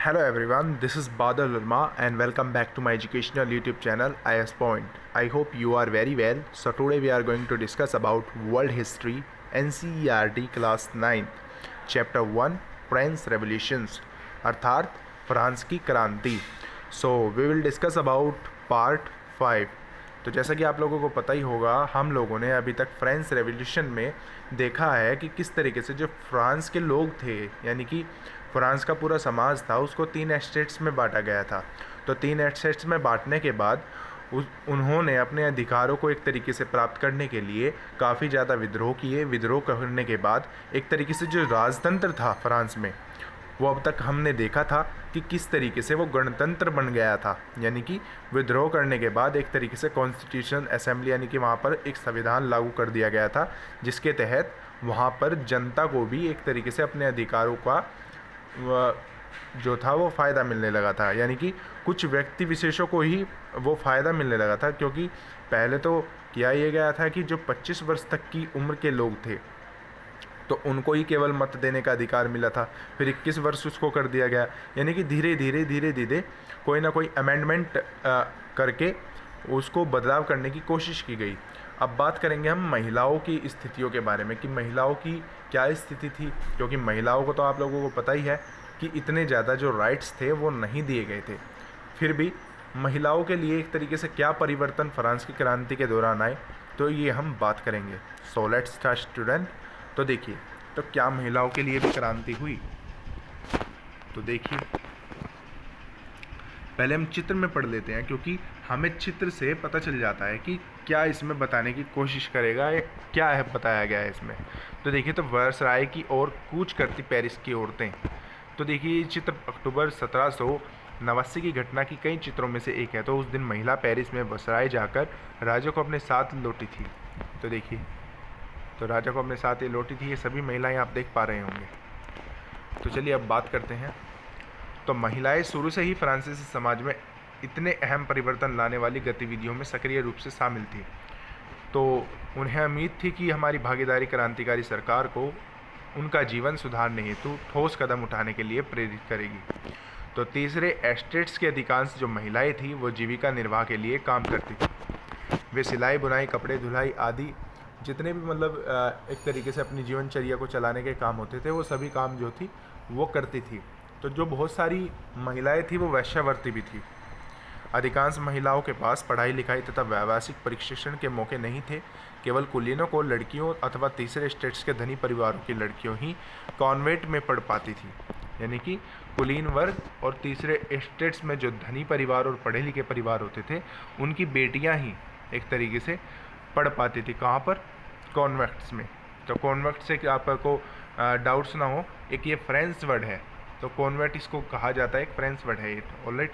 Hello everyone, this is Badal Ulma and welcome back to my educational YouTube channel IS Point. I hope you are very well. So today we are going to discuss about World History NCERT Class 9 Chapter 1 French Revolutions अर्थात France की क्रांति. So we will discuss about Part 5. तो जैसा कि आप लोगों को पता ही होगा, हम लोगों ने अभी तक फ्रेंच रेवोल्यूशन में देखा है कि किस तरीके से जो फ्रांस के लोग थे, यानी कि फ्रांस का पूरा समाज था, उसको 3 एस्टेट्स में बांटा गया था. तो 3 एस्टेट्स में बांटने के बाद उन्होंने अपने अधिकारों को एक तरीके से प्राप्त करने के लिए काफ़ी ज़्यादा विद्रोह किए. विद्रोह करने के बाद एक तरीके से जो राजतंत्र था फ्रांस में, वो अब तक हमने देखा था कि किस तरीके से वो गणतंत्र बन गया था. यानी कि विद्रोह करने के बाद एक तरीके से कॉन्स्टिट्यूशन असेंबली, यानी कि वहाँ पर एक संविधान लागू कर दिया गया था, जिसके तहत वहाँ पर जनता को भी एक तरीके से अपने अधिकारों का जो था वो फ़ायदा मिलने लगा था. यानी कि कुछ व्यक्ति विशेषों को ही वो फ़ायदा मिलने लगा था, क्योंकि पहले तो किया ये गया था कि जो 25 वर्ष तक की उम्र के लोग थे तो उनको ही केवल मत देने का अधिकार मिला था. फिर 21 वर्ष उसको कर दिया गया. यानी कि धीरे धीरे कोई ना कोई अमेंडमेंट करके उसको बदलाव करने की कोशिश की गई. अब बात करेंगे हम महिलाओं की स्थितियों के बारे में कि महिलाओं की क्या स्थिति थी, क्योंकि महिलाओं को तो आप लोगों को पता ही है कि इतने ज़्यादा जो राइट्स थे वो नहीं दिए गए थे. फिर भी महिलाओं के लिए एक तरीके से क्या परिवर्तन फ्रांस की क्रांति के दौरान आए, तो ये हम बात करेंगे. So let's start student. तो देखिए, तो क्या महिलाओं के लिए भी क्रांति हुई? तो देखिए, पहले हम चित्र में पढ़ लेते हैं, क्योंकि हमें चित्र से पता चल जाता है कि क्या इसमें बताने की कोशिश करेगा या क्या है बताया गया है इसमें. तो देखिए, तो वर्सराय की ओर कूच करती पेरिस की औरतें. तो देखिए, ये चित्र अक्टूबर 1789 की घटना की कई चित्रों में से एक है. तो उस दिन महिला पेरिस में वर्सराय जाकर राजा को अपने साथ लौटी थी. तो देखिए, तो राजा को अपने साथ ये लौटी थी. ये सभी महिलाएं आप देख पा रहे होंगे. तो चलिए अब बात करते हैं. तो महिलाएं शुरू से ही फ्रांसीसी समाज में इतने अहम परिवर्तन लाने वाली गतिविधियों में सक्रिय रूप से शामिल थी. तो उन्हें उम्मीद थी कि हमारी भागीदारी क्रांतिकारी सरकार को उनका जीवन सुधारने हेतु ठोस कदम उठाने के लिए प्रेरित करेगी. तो तीसरे एस्टेट्स के अधिकांश जो महिलाएं थी वो जीविका निर्वाह के लिए काम करती थी. वे सिलाई, बुनाई, कपड़े धुलाई आदि जितने भी एक तरीके से अपनी जीवनचर्या को चलाने के काम होते थे, वो सभी काम जो थी वो करती थी. तो जो बहुत सारी महिलाएं थी वो वैश्यावर्ती भी थी. अधिकांश महिलाओं के पास पढ़ाई लिखाई तथा व्यावसायिक प्रशिक्षण के मौके नहीं थे. केवल कुलीनों को लड़कियों अथवा तीसरे स्टेट्स के धनी परिवारों की लड़कियों ही कॉन्वेंट में पढ़ पाती थी. यानी कि कुलीन वर्ग और तीसरे स्टेट्स में जो धनी परिवार और पढ़े लिखे परिवार होते थे, उनकी बेटियां ही एक तरीके से पढ़ पाती थी. कहाँ पर? कॉन्वेंट्स में. तो कॉन्वेंट से आपको डाउट्स ना हो, एक ये फ्रेंच वर्ड है. तो कॉन्वेंट इसको कहा जाता है, एक फ्रेंच वर्ड है ये. ऑलराइट.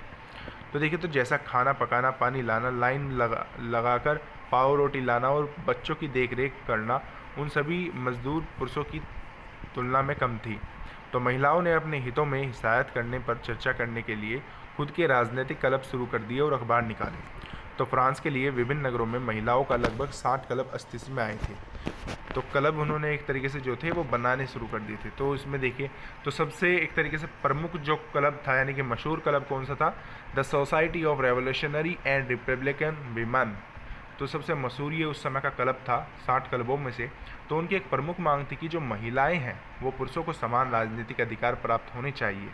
तो देखिए, तो जैसा खाना पकाना, पानी लाना, लाइन लगाकर पाव रोटी लाना और बच्चों की देखरेख करना, उन सभी मजदूर पुरुषों की तुलना में कम थी. तो महिलाओं ने अपने हितों में हिसायत करने पर चर्चा करने के लिए खुद के राजनीतिक क्लब शुरू कर दिए और अखबार निकाले. तो फ्रांस के लिए विभिन्न नगरों में महिलाओं का लगभग 60 क्लब अस्तित्व में आए थे. तो क्लब उन्होंने एक तरीके से जो थे वो बनाने शुरू कर दिए थे. तो इसमें देखिए, तो सबसे एक तरीके से प्रमुख जो क्लब था, यानी कि मशहूर क्लब कौन सा था? The society of revolutionary and Republican women. तो सबसे मशहूर ये उस समय का क्लब था 60 क्लबों में से. तो उनकी एक प्रमुख मांग थी कि जो महिलाएं हैं वो पुरुषों को समान राजनीतिक अधिकार प्राप्त होने चाहिए.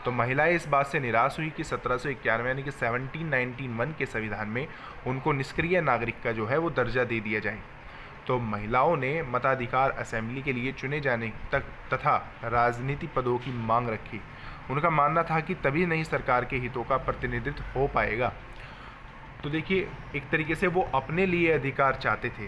तो महिलाएं इस बात से निराश हुई कि 1791 यानी कि 1791 के संविधान में उनको निष्क्रिय नागरिक का जो है वो दर्जा दे दिया जाए. तो महिलाओं ने मताधिकार, असेंबली के लिए चुने जाने तक तथा राजनीति पदों की मांग रखी. उनका मानना था कि तभी नहीं सरकार के हितों का प्रतिनिधित्व हो पाएगा. तो देखिए, एक तरीके से वो अपने लिए अधिकार चाहते थे.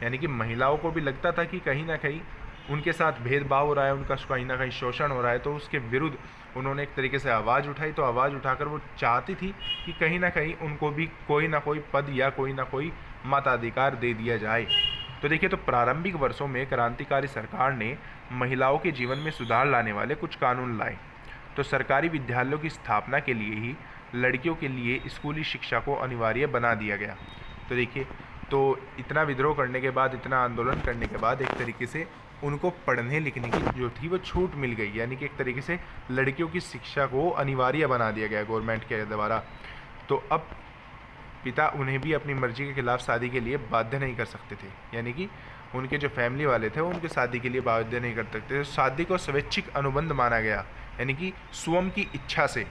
यानी कि महिलाओं को भी लगता था कि कहीं ना कहीं उनके साथ भेदभाव हो रहा है, उनका कहीं ना कहीं शोषण हो रहा है. तो उसके विरुद्ध उन्होंने एक तरीके से आवाज़ उठाई. तो आवाज़ उठाकर वो चाहती थी कि कहीं ना कहीं उनको भी कोई ना कोई पद या कोई ना कोई मताधिकार दे दिया जाए. तो देखिए, तो प्रारंभिक वर्षों में क्रांतिकारी सरकार ने महिलाओं के जीवन में सुधार लाने वाले कुछ कानून लाए. तो सरकारी विद्यालयों की स्थापना के लिए ही लड़कियों के लिए स्कूली शिक्षा को अनिवार्य बना दिया गया. तो देखिए, तो इतना विद्रोह करने के बाद, इतना आंदोलन करने के बाद एक तरीके से उनको पढ़ने लिखने की जो थी वो छूट मिल गई, यानी कि एक तरीके से लड़कियों की शिक्षा को अनिवार्य बना दिया गया गवर्नमेंट के द्वारा। तो अब पिता उन्हें भी अपनी मर्जी के खिलाफ शादी के लिए बाध्य नहीं कर सकते थे, यानी कि उनके जो फैमिली वाले थे वो उनके शादी के लिए बाध्य नहीं कर सकते थे। शादी को स्वैच्छिक अनुबंध माना गया, यानी कि स्वयं की इच्छा से।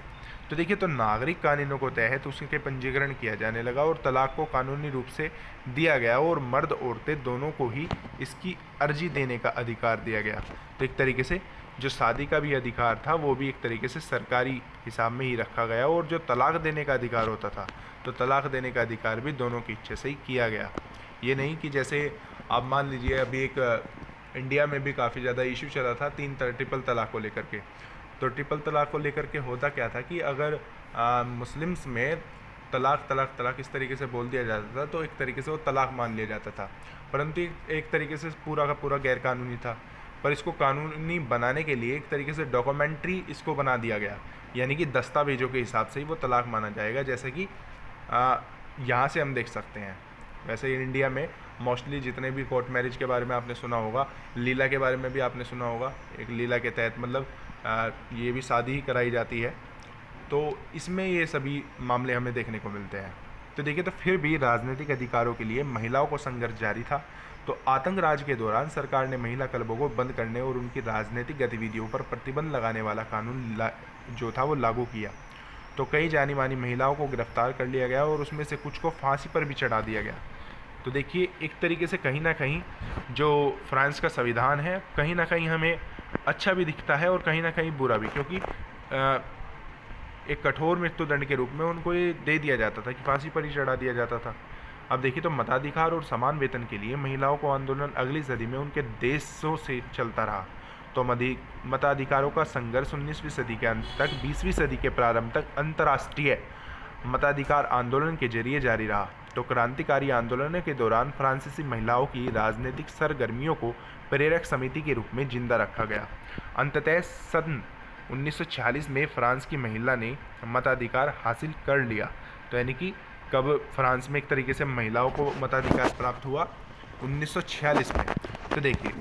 तो देखिए, तो नागरिक कानूनों को तहत उसके पंजीकरण किया जाने लगा और तलाक को कानूनी रूप से दिया गया और मर्द औरतें दोनों को ही इसकी अर्जी देने का अधिकार दिया गया। तो एक तरीके से जो शादी का भी अधिकार था वो भी एक तरीके से सरकारी हिसाब में ही रखा गया, और जो तलाक देने का अधिकार होता था तो तलाक देने का अधिकार भी दोनों की इच्छा से ही किया गया। ये नहीं कि जैसे आप मान लीजिए अभी एक इंडिया में भी काफ़ी ज़्यादा इशू चला था ट्रिपल तलाक को लेकर के। तो ट्रिपल तलाक को लेकर के होता क्या था कि अगर मुस्लिम्स में तलाक तलाक तलाक इस तरीके से बोल दिया जाता था तो एक तरीके से वो तलाक मान लिया जाता था, परंतु एक तरीके से पूरा का पूरा गैरकानूनी था। पर इसको कानूनी बनाने के लिए एक तरीके से डॉक्यूमेंट्री इसको बना दिया गया, यानी कि दस्तावेजों के हिसाब से ही वो तलाक माना जाएगा, जैसे कि यहाँ से हम देख सकते हैं। वैसे इंडिया में मोस्टली जितने भी कोर्ट मैरिज के बारे में आपने सुना होगा, लीला के बारे में भी आपने सुना होगा। एक लीला के तहत मतलब ये भी शादी ही कराई जाती है, तो इसमें ये सभी मामले हमें देखने को मिलते हैं। तो देखिए, तो फिर भी राजनीतिक अधिकारों के लिए महिलाओं को संघर्ष जारी था। तो आतंक राज के दौरान सरकार ने महिला क्लबों को बंद करने और उनकी राजनीतिक गतिविधियों पर प्रतिबंध लगाने वाला कानून जो था वो लागू किया। तो कई जानी मानी महिलाओं को गिरफ्तार कर लिया गया और उसमें से कुछ को फांसी पर भी चढ़ा दिया गया। तो देखिए, एक तरीके से कहीं ना कहीं जो फ्रांस का संविधान है कहीं ना कहीं हमें अच्छा भी दिखता है और कहीं ना कहीं बुरा भी, क्योंकि एक कठोर मृत्युदंड के रूप में उनको ये दे दिया जाता था कि फांसी पर ही चढ़ा दिया जाता था। अब देखिए, तो मताधिकार और समान वेतन के लिए महिलाओं को आंदोलन अगली सदी में उनके देशों से चलता रहा। तो मताधिकारों का संघर्ष 19वीं सदी के अंत तक 20वीं सदी के प्रारंभ तक अंतर्राष्ट्रीय मताधिकार आंदोलन के जरिए जारी रहा। तो क्रांतिकारी आंदोलनों के दौरान फ्रांसीसी महिलाओं की राजनीतिक सरगर्मियों को प्रेरक समिति के रूप में जिंदा रखा गया। अंततः सन 1946 में फ्रांस की महिला ने मताधिकार हासिल कर लिया। तो यानी कि कब फ्रांस में एक तरीके से महिलाओं को मताधिकार प्राप्त हुआ? 1946 में। तो देखिए,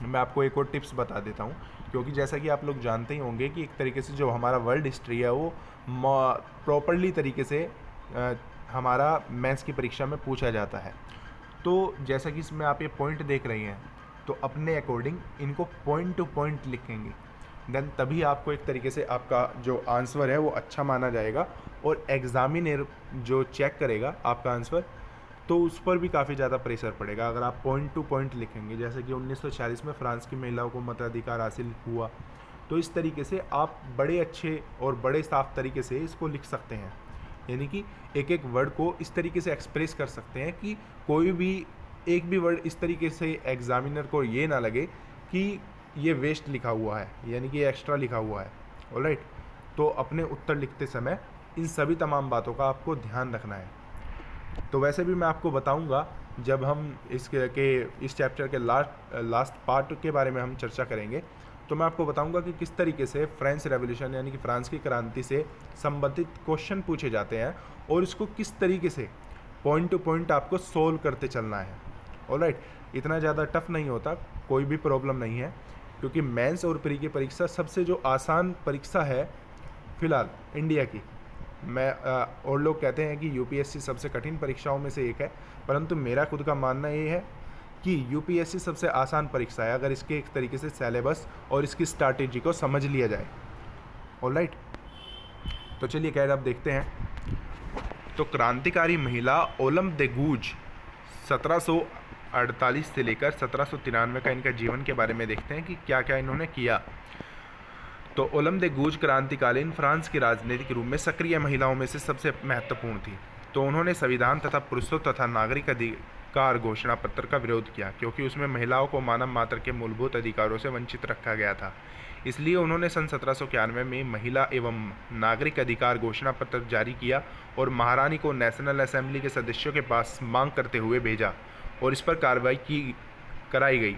मैं आपको एक और टिप्स बता देता हूँ, क्योंकि जैसा कि आप लोग जानते ही होंगे कि एक तरीके से जो हमारा वर्ल्ड हिस्ट्री है वो प्रॉपरली तरीके से हमारा मैथ्स की परीक्षा में पूछा जाता है। तो जैसा कि इसमें आप ये पॉइंट देख रही हैं, तो अपने अकॉर्डिंग इनको पॉइंट टू पॉइंट लिखेंगे, देन तभी आपको एक तरीके से आपका जो आंसर है वो अच्छा माना जाएगा, और एग्जामिनर जो चेक करेगा आपका आंसर तो उस पर भी काफ़ी ज़्यादा प्रेशर पड़ेगा अगर आप पॉइंट टू पॉइंट लिखेंगे। जैसे कि 1946 में फ्रांस की महिलाओं को मताधिकार हासिल हुआ, तो इस तरीके से आप बड़े अच्छे और बड़े साफ तरीके से इसको लिख सकते हैं, यानी कि एक एक वर्ड को इस तरीके से एक्सप्रेस कर सकते हैं कि कोई भी एक भी वर्ड इस तरीके से एग्जामिनर को ये ना लगे कि ये वेस्ट लिखा हुआ है, यानी कि एक्स्ट्रा लिखा हुआ है। ऑलराइट, तो अपने उत्तर लिखते समय इन सभी तमाम बातों का आपको ध्यान रखना है। तो वैसे भी मैं आपको बताऊंगा जब हम इस चैप्टर के लास्ट पार्ट के बारे में हम चर्चा करेंगे, तो मैं आपको बताऊंगा कि किस तरीके से फ्रेंच रेवोल्यूशन यानी कि फ्रांस की क्रांति से संबंधित क्वेश्चन पूछे जाते हैं और इसको किस तरीके से पॉइंट टू पॉइंट आपको सोल्व करते चलना है। ऑलराइट, इतना ज़्यादा टफ नहीं होता, कोई भी प्रॉब्लम नहीं है, क्योंकि मेंस और प्री की परीक्षा सबसे जो आसान परीक्षा है फिलहाल इंडिया की, और लोग कहते हैं कि यूपीएससी सबसे कठिन परीक्षाओं में से एक है, परंतु मेरा खुद का मानना ये है कि यूपीएससी सबसे आसान परीक्षा है अगर इसके एक तरीके से सिलेबस और इसकी स्ट्रैटेजी को समझ लिया जाए। ऑलराइट, तो चलिए खैर अब देखते हैं। तो क्रांतिकारी महिला ओलम दे गूज 1748 से लेकर 1793 का इनका जीवन के बारे में देखते हैं कि क्या क्या इन्होंने किया। तो ओलम दे गूज क्रांतिकालीन फ्रांस की राजनीतिक रूप में सक्रिय महिलाओं में से सबसे महत्वपूर्ण थी। तो उन्होंने संविधान तथा पुरुषों तथा नागरिक अधिकार घोषणा पत्र का विरोध किया, क्योंकि उसमें महिलाओं को मानव मात्र के मूलभूत अधिकारों से वंचित रखा गया था। इसलिए उन्होंने सन 1791 में महिला एवं नागरिक अधिकार घोषणा पत्र जारी किया और महारानी को नेशनल असेंबली के सदस्यों के पास मांग करते हुए भेजा और इस पर कार्रवाई कराई गई।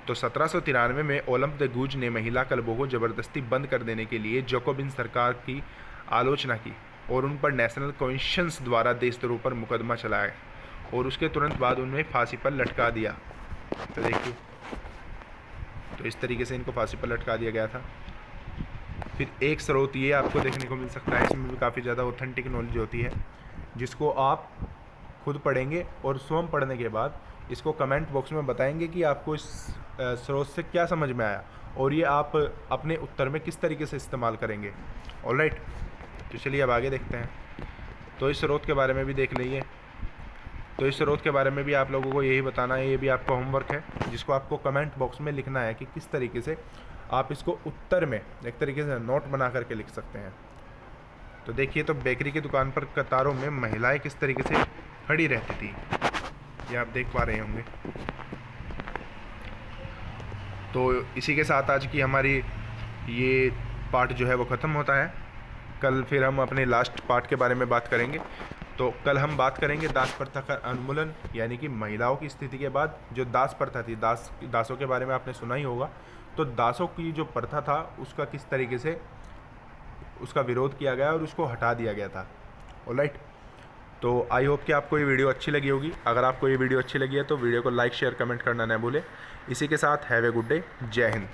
तो 1793 में ओलम दे गूज ने महिला क्लबों को ज़बरदस्ती बंद कर देने के लिए जैकोबिन सरकार की आलोचना की और उन पर नेशनल कमीशंस द्वारा देशद्रोह पर मुकदमा चलाया और उसके तुरंत बाद उन्हें फांसी पर लटका दिया। तो देखिए, तो इस तरीके से इनको फांसी पर लटका दिया गया था। फिर एक स्रोत ये आपको देखने को मिल सकता है, इसमें भी काफ़ी ज़्यादा ऑथेंटिक नॉलेज होती है, जिसको आप खुद पढ़ेंगे और स्वयं पढ़ने के बाद इसको कमेंट बॉक्स में बताएंगे कि आपको इस स्रोत से क्या समझ में आया और ये आप अपने उत्तर में किस तरीके से इस्तेमाल करेंगे। ऑलराइट, तो चलिए अब आगे देखते हैं। तो इस स्रोत के बारे में भी देख लीजिए। तो इस स्रोत के बारे में भी आप लोगों को यही बताना है, ये भी आपका होमवर्क है, जिसको आपको कमेंट बॉक्स में लिखना है कि किस तरीके से आप इसको उत्तर में एक तरीके से नोट बना करके लिख सकते हैं। तो देखिए, तो बेकरी की दुकान पर कतारों में महिलाएं किस तरीके से खड़ी रहती थी, ये आप देख पा रहे होंगे। तो इसी के साथ आज की हमारी ये पार्ट जो है वो ख़त्म होता है। कल फिर हम अपने लास्ट पार्ट के बारे में बात करेंगे। तो कल हम बात करेंगे दास प्रथा का उन्मूलन, यानी कि महिलाओं की स्थिति के बाद जो दास प्रथा थी, दासों के बारे में आपने सुना ही होगा। तो दासों की जो प्रथा था उसका किस तरीके से उसका विरोध किया गया और उसको हटा दिया गया था। ऑलराइट, तो आई होप कि आपको ये वीडियो अच्छी लगी होगी। अगर आपको ये वीडियो अच्छी लगी है तो वीडियो को लाइक शेयर कमेंट करना ना भूलें। इसी के साथ हैव ए गुड डे। जय हिंद।